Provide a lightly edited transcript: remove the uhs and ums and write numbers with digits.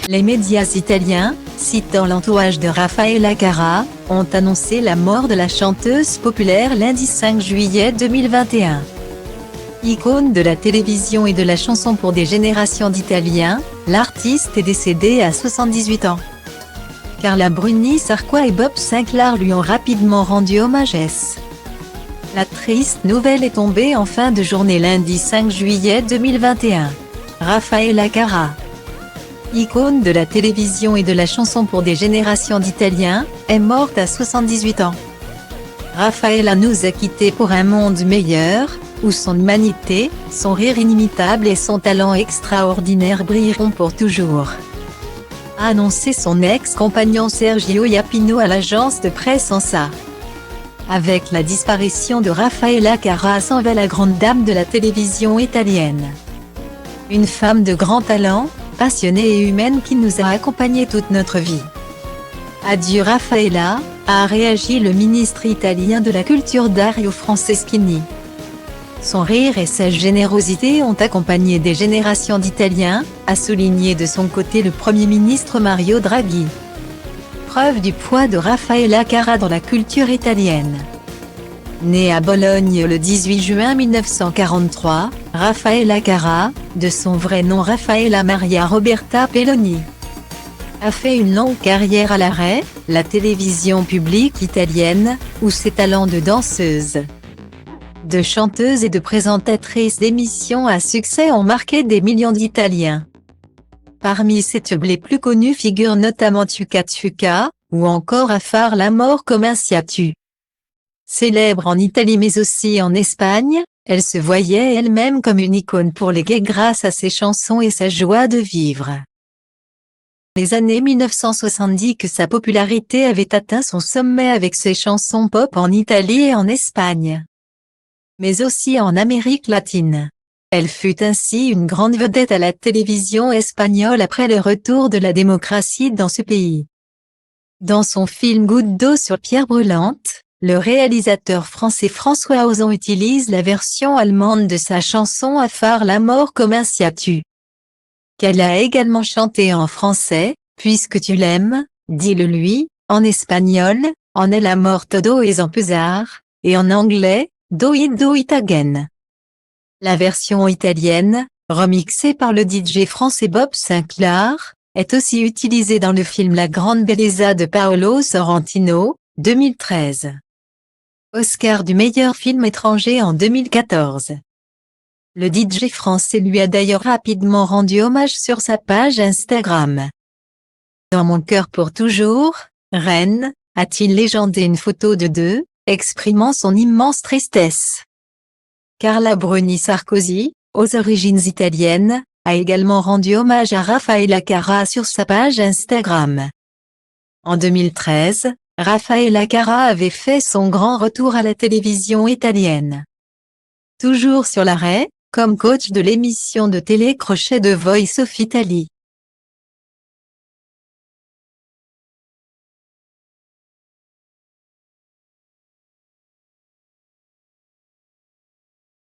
Les médias italiens, citant l'entourage de Raffaella Carrà, ont annoncé la mort de la chanteuse populaire lundi 5 juillet 2021. Icône de la télévision et de la chanson pour des générations d'Italiens, l'artiste est décédée à 78 ans. Carla Bruni Sarqua et Bob Sinclair lui ont rapidement rendu hommage. La triste nouvelle est tombée en fin de journée lundi 5 juillet 2021. Raffaella Carrà, icône de la télévision et de la chanson pour des générations d'Italiens, est morte à 78 ans. Raffaella nous a quittés pour un monde meilleur, où son humanité, son rire inimitable et son talent extraordinaire brilleront pour toujours, a annoncé son ex-compagnon Sergio Iapino à l'agence de presse ANSA. Avec la disparition de Raffaella Carrà s'en va la grande dame de la télévision italienne. Une femme de grand talent, passionnée et humaine qui nous a accompagnés toute notre vie. Adieu Raffaella, a réagi le ministre italien de la Culture Dario Franceschini. Son rire et sa générosité ont accompagné des générations d'Italiens, a souligné de son côté le Premier ministre Mario Draghi. Preuve du poids de Raffaella Carrà dans la culture italienne. Née à Bologne le 18 juin 1943, Raffaella Carrà, de son vrai nom Raffaella Maria Roberta Peloni, a fait une longue carrière à la télévision publique italienne, où ses talents de danseuse, de chanteuse et de présentatrice d'émissions à succès ont marqué des millions d'Italiens. Parmi ses tubes les plus connus figurent notamment Tuca Tuca, ou encore A far l'amor cominciatu. Célèbre en Italie mais aussi en Espagne, elle se voyait elle-même comme une icône pour les gays grâce à ses chansons et sa joie de vivre. Les années 1970 que sa popularité avait atteint son sommet avec ses chansons pop en Italie et en Espagne, mais aussi en Amérique latine. Elle fut ainsi une grande vedette à la télévision espagnole après le retour de la démocratie dans ce pays. Dans son film Goutte d'eau sur pierre brûlante, le réalisateur français François Ozon utilise la version allemande de sa chanson A far l'amor cominciatu, qu'elle a également chantée en français, Puisque tu l'aimes, dis-le lui, en espagnol, en el amor todo es empezar, et en anglais, Do it again. La version italienne, remixée par le DJ français Bob Sinclair, est aussi utilisée dans le film La Grande Bellezza de Paolo Sorrentino, 2013. Oscar du meilleur film étranger en 2014. Le DJ français lui a d'ailleurs rapidement rendu hommage sur sa page Instagram. Dans mon cœur pour toujours, Reine, a-t-il légendé une photo de deux, exprimant son immense tristesse. Carla Bruni Sarkozy, aux origines italiennes, a également rendu hommage à Raffaella Carrà sur sa page Instagram. En 2013, Raffaella Carrà avait fait son grand retour à la télévision italienne. Toujours sur l'arrêt, comme coach de l'émission de télé Crochet de Voice of Italy.